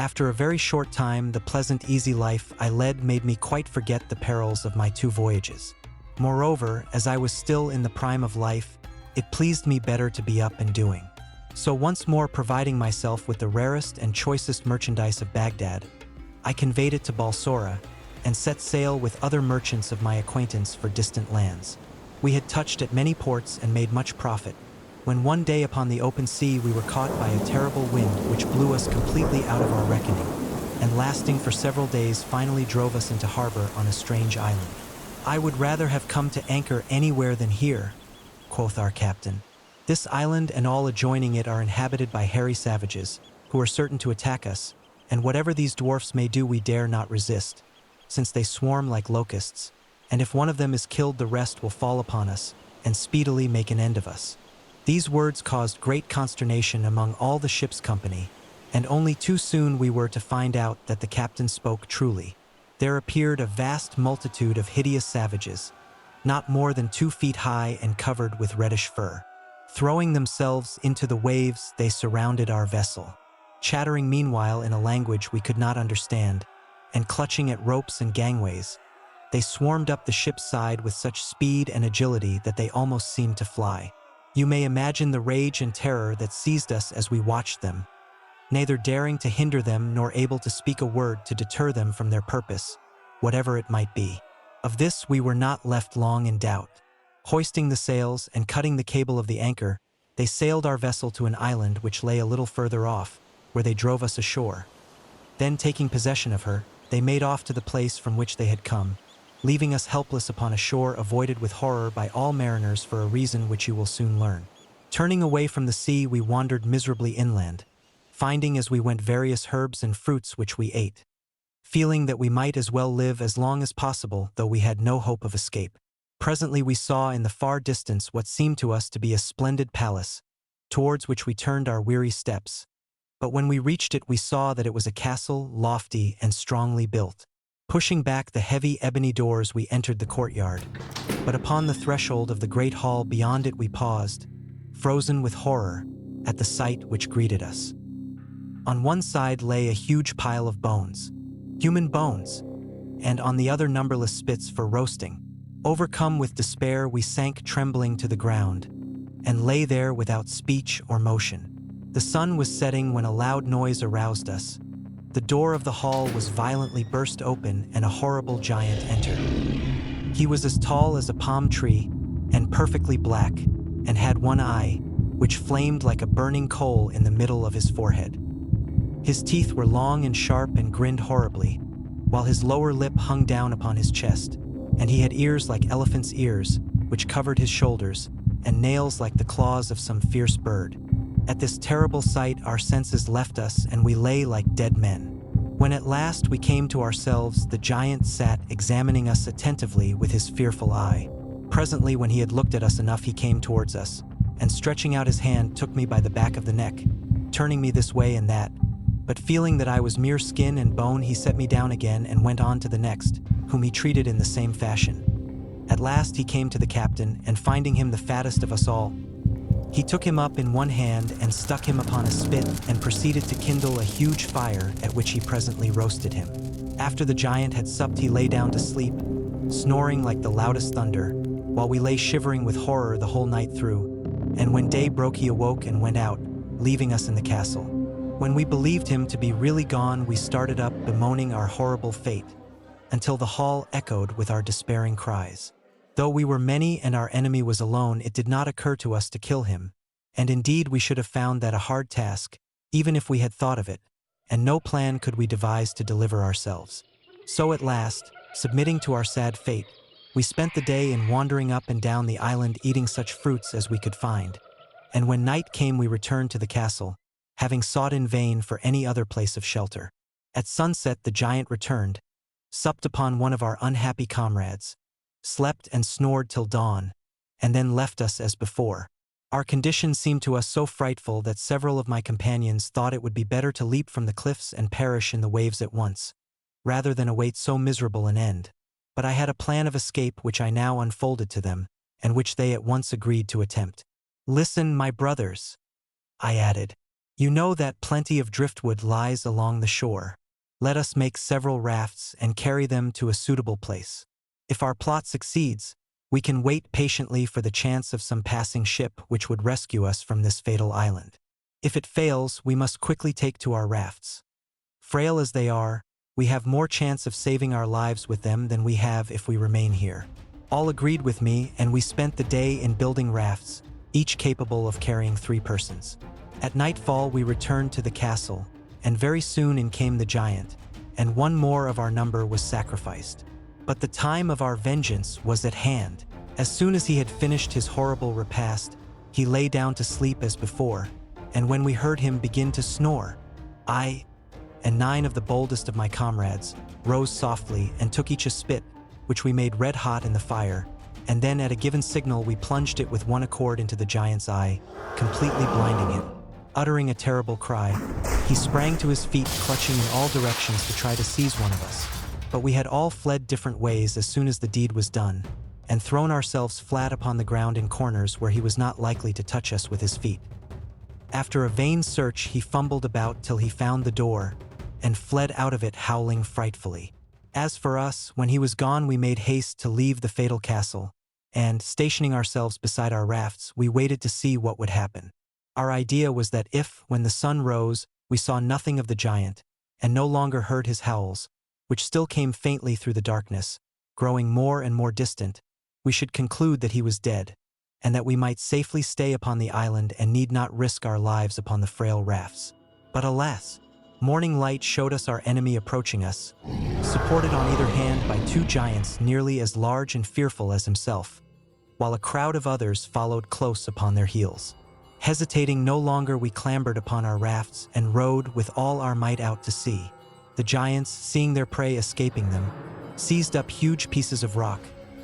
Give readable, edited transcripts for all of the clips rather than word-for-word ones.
After a very short time, the pleasant, easy life I led made me quite forget the perils of my 2 voyages. Moreover, as I was still in the prime of life, it pleased me better to be up and doing. So once more providing myself with the rarest and choicest merchandise of Baghdad, I conveyed it to Balsora and set sail with other merchants of my acquaintance for distant lands. We had touched at many ports and made much profit, when one day upon the open sea we were caught by a terrible wind which blew us completely out of our reckoning, and lasting for several days finally drove us into harbor on a strange island. "I would rather have come to anchor anywhere than here," quoth our captain. "This island and all adjoining it are inhabited by hairy savages, who are certain to attack us, and whatever these dwarfs may do we dare not resist, since they swarm like locusts, and if one of them is killed the rest will fall upon us, and speedily make an end of us." These words caused great consternation among all the ship's company, and only too soon we were to find out that the captain spoke truly. There appeared a vast multitude of hideous savages, not more than 2 feet high and covered with reddish fur. Throwing themselves into the waves, they surrounded our vessel, chattering meanwhile in a language we could not understand, and clutching at ropes and gangways. They swarmed up the ship's side with such speed and agility that they almost seemed to fly. You may imagine the rage and terror that seized us as we watched them, neither daring to hinder them nor able to speak a word to deter them from their purpose, whatever it might be. Of this we were not left long in doubt. Hoisting the sails and cutting the cable of the anchor, they sailed our vessel to an island which lay a little further off, where they drove us ashore. Then, taking possession of her, they made off to the place from which they had come, leaving us helpless upon a shore avoided with horror by all mariners for a reason which you will soon learn. Turning away from the sea, we wandered miserably inland, finding as we went various herbs and fruits which we ate, feeling that we might as well live as long as possible, though we had no hope of escape. Presently we saw in the far distance what seemed to us to be a splendid palace, towards which we turned our weary steps. But when we reached it we saw that it was a castle, lofty and strongly built. Pushing back the heavy ebony doors we entered the courtyard, but upon the threshold of the great hall beyond it we paused, frozen with horror at the sight which greeted us. On one side lay a huge pile of bones, human bones, and on the other numberless spits for roasting. Overcome with despair we sank trembling to the ground, and lay there without speech or motion. The sun was setting when a loud noise aroused us. The door of the hall was violently burst open and a horrible giant entered. He was as tall as a palm tree and perfectly black, and had one eye, which flamed like a burning coal in the middle of his forehead. His teeth were long and sharp and grinned horribly, while his lower lip hung down upon his chest, and he had ears like elephant's ears, which covered his shoulders, and nails like the claws of some fierce bird. At this terrible sight our senses left us and we lay like dead men. When at last we came to ourselves, the giant sat examining us attentively with his fearful eye. Presently, when he had looked at us enough, he came towards us, and stretching out his hand took me by the back of the neck, turning me this way and that. But feeling that I was mere skin and bone, he set me down again and went on to the next, whom he treated in the same fashion. At last he came to the captain, and finding him the fattest of us all, he took him up in one hand and stuck him upon a spit and proceeded to kindle a huge fire, at which he presently roasted him. After the giant had supped he lay down to sleep, snoring like the loudest thunder, while we lay shivering with horror the whole night through, and when day broke he awoke and went out, leaving us in the castle. When we believed him to be really gone, we started up bemoaning our horrible fate, until the hall echoed with our despairing cries. Though we were many and our enemy was alone, it did not occur to us to kill him, and indeed we should have found that a hard task, even if we had thought of it, and no plan could we devise to deliver ourselves. So at last, submitting to our sad fate, we spent the day in wandering up and down the island eating such fruits as we could find, and when night came we returned to the castle, having sought in vain for any other place of shelter. At sunset the giant returned, supped upon one of our unhappy comrades, slept and snored till dawn, and then left us as before. Our condition seemed to us so frightful that several of my companions thought it would be better to leap from the cliffs and perish in the waves at once, rather than await so miserable an end. But I had a plan of escape which I now unfolded to them, and which they at once agreed to attempt. "Listen, my brothers," I added. You know that plenty of driftwood lies along the shore. Let us make several rafts and carry them to a suitable place. If our plot succeeds, we can wait patiently for the chance of some passing ship which would rescue us from this fatal island. If it fails, we must quickly take to our rafts. Frail as they are, we have more chance of saving our lives with them than we have if we remain here. All agreed with me, and we spent the day in building rafts, each capable of carrying 3 persons. At nightfall we returned to the castle, and very soon in came the giant, and one more of our number was sacrificed. But the time of our vengeance was at hand. As soon as he had finished his horrible repast, he lay down to sleep as before, and when we heard him begin to snore, I and 9 of the boldest of my comrades rose softly and took each a spit, which we made red hot in the fire, and then at a given signal we plunged it with one accord into the giant's eye, completely blinding him. Uttering a terrible cry, he sprang to his feet, clutching in all directions to try to seize one of us. But we had all fled different ways as soon as the deed was done, and thrown ourselves flat upon the ground in corners where he was not likely to touch us with his feet. After a vain search, he fumbled about till he found the door, and fled out of it howling frightfully. As for us, when he was gone we made haste to leave the fatal castle, and, stationing ourselves beside our rafts, we waited to see what would happen. Our idea was that if, when the sun rose, we saw nothing of the giant, and no longer heard his howls, which still came faintly through the darkness, growing more and more distant, we should conclude that he was dead, and that we might safely stay upon the island and need not risk our lives upon the frail rafts. But alas! Morning light showed us our enemy approaching us, supported on either hand by 2 giants nearly as large and fearful as himself, while a crowd of others followed close upon their heels. Hesitating no longer, we clambered upon our rafts and rowed with all our might out to sea. The giants, seeing their prey escaping them, seized up huge pieces of rock,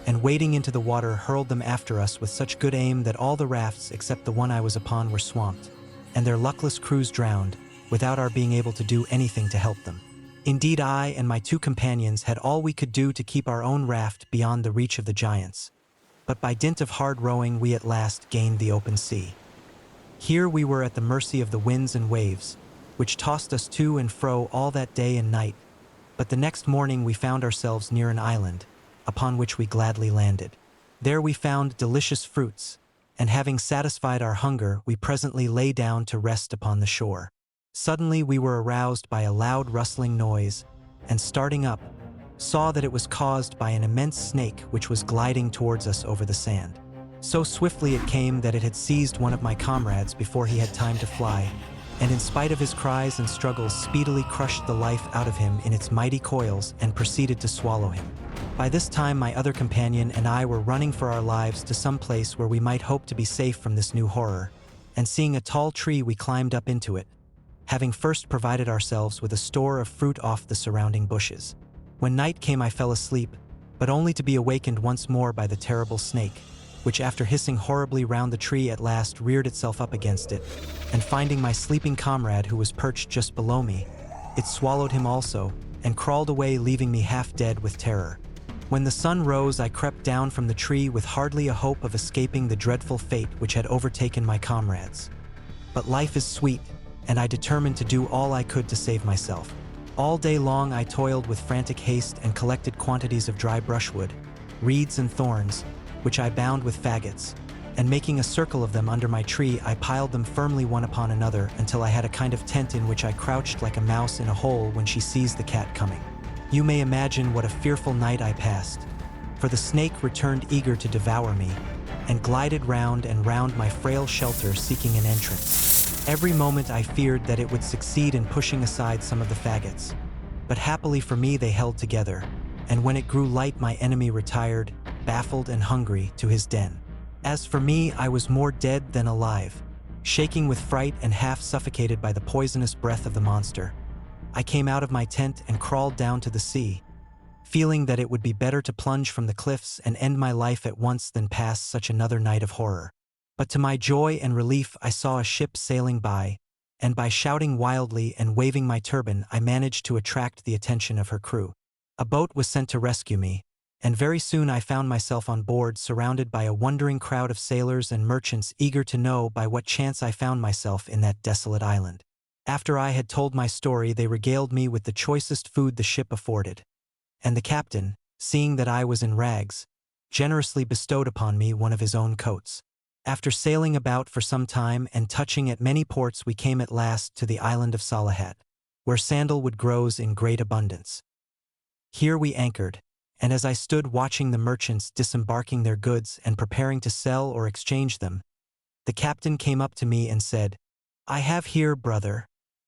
and wading into the water hurled them after us with such good aim that all the rafts except the one I was upon were swamped, and their luckless crews drowned, without our being able to do anything to help them. Indeed, I and my 2 companions had all we could do to keep our own raft beyond the reach of the giants, but by dint of hard rowing we at last gained the open sea. Here we were at the mercy of the winds and waves, which tossed us to and fro all that day and night, but the next morning we found ourselves near an island, upon which we gladly landed. There we found delicious fruits, and having satisfied our hunger, we presently lay down to rest upon the shore. Suddenly we were aroused by a loud rustling noise, and starting up, saw that it was caused by an immense snake which was gliding towards us over the sand. So swiftly it came that it had seized one of my comrades before he had time to fly, and in spite of his cries and struggles speedily crushed the life out of him in its mighty coils and proceeded to swallow him. By this time my other companion and I were running for our lives to some place where we might hope to be safe from this new horror, and seeing a tall tree we climbed up into it, having first provided ourselves with a store of fruit off the surrounding bushes. When night came I fell asleep, but only to be awakened once more by the terrible snake, which after hissing horribly round the tree at last reared itself up against it, and finding my sleeping comrade who was perched just below me, it swallowed him also, and crawled away leaving me half dead with terror. When the sun rose I crept down from the tree with hardly a hope of escaping the dreadful fate which had overtaken my comrades. But life is sweet, and I determined to do all I could to save myself. All day long I toiled with frantic haste and collected quantities of dry brushwood, reeds and thorns, which I bound with faggots, and making a circle of them under my tree I piled them firmly one upon another until I had a kind of tent in which I crouched like a mouse in a hole when she sees the cat coming. You may imagine what a fearful night I passed, for the snake returned eager to devour me, and glided round and round my frail shelter seeking an entrance. Every moment I feared that it would succeed in pushing aside some of the faggots, but happily for me they held together, and when it grew light my enemy retired, baffled and hungry, to his den. As for me, I was more dead than alive, shaking with fright and half suffocated by the poisonous breath of the monster. I came out of my tent and crawled down to the sea, feeling that it would be better to plunge from the cliffs and end my life at once than pass such another night of horror. But to my joy and relief I saw a ship sailing by, and by shouting wildly and waving my turban I managed to attract the attention of her crew. A boat was sent to rescue me, and very soon I found myself on board surrounded by a wondering crowd of sailors and merchants eager to know by what chance I found myself in that desolate island. After I had told my story, they regaled me with the choicest food the ship afforded. And the captain, seeing that I was in rags, generously bestowed upon me one of his own coats. After sailing about for some time and touching at many ports, we came at last to the island of Salahat, where sandalwood grows in great abundance. Here we anchored, and as I stood watching the merchants disembarking their goods and preparing to sell or exchange them, the captain came up to me and said, "I have here, brother,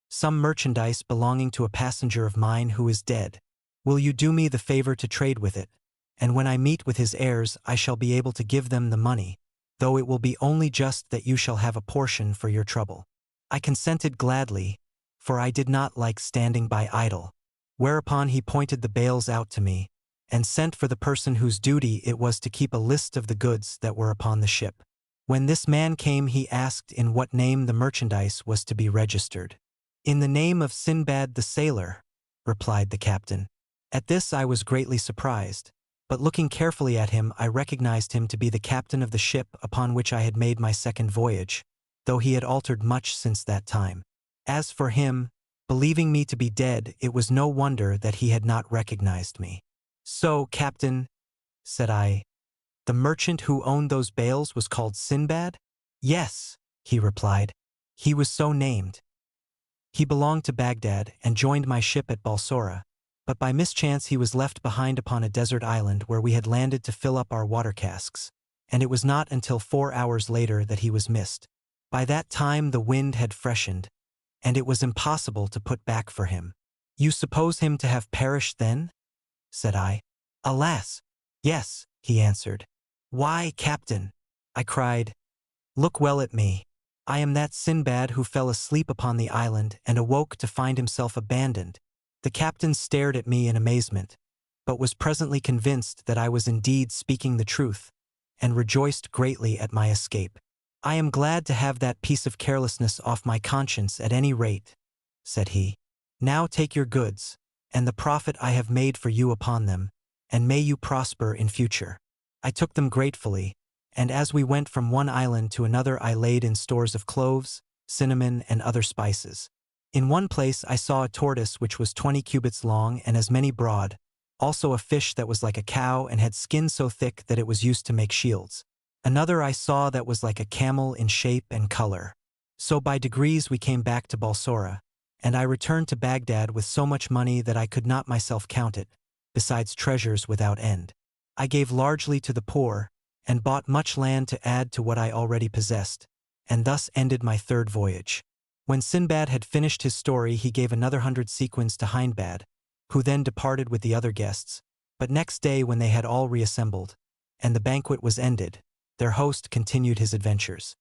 some merchandise belonging to a passenger of mine who is dead. Will you do me the favor to trade with it? And when I meet with his heirs, I shall be able to give them the money, though it will be only just that you shall have a portion for your trouble." I consented gladly, for I did not like standing by idle. Whereupon he pointed the bales out to me, and sent for the person whose duty it was to keep a list of the goods that were upon the ship. When this man came, he asked in what name the merchandise was to be registered. "In the name of Sinbad the Sailor," replied the captain. At this I was greatly surprised, but looking carefully at him I recognized him to be the captain of the ship upon which I had made my second voyage, though he had altered much since that time. As for him, believing me to be dead, it was no wonder that he had not recognized me. "So, captain," said I, "the merchant who owned those bales was called Sinbad?" "Yes," he replied. "He was so named. He belonged to Baghdad and joined my ship at Balsora, but by mischance he was left behind upon a desert island where we had landed to fill up our water casks, and it was not until 4 hours later that he was missed. By that time the wind had freshened, and it was impossible to put back for him." "You suppose him to have perished then?" said I. "Alas, yes," he answered. "Why, captain," I cried, "look well at me. I am that Sinbad who fell asleep upon the island and awoke to find himself abandoned." The captain stared at me in amazement, but was presently convinced that I was indeed speaking the truth, and rejoiced greatly at my escape. "I am glad to have that piece of carelessness off my conscience at any rate," said he. "Now take your goods, and the profit I have made for you upon them, and may you prosper in future." I took them gratefully, and as we went from one island to another I laid in stores of cloves, cinnamon, and other spices. In one place I saw a tortoise which was 20 cubits long and as many broad, also a fish that was like a cow and had skin so thick that it was used to make shields. Another I saw that was like a camel in shape and color. So by degrees we came back to Balsora, and I returned to Baghdad with so much money that I could not myself count it, besides treasures without end. I gave largely to the poor, and bought much land to add to what I already possessed, and thus ended my third voyage. When Sinbad had finished his story, he gave another 100 sequins to Hindbad, who then departed with the other guests. But next day, when they had all reassembled, and the banquet was ended, their host continued his adventures.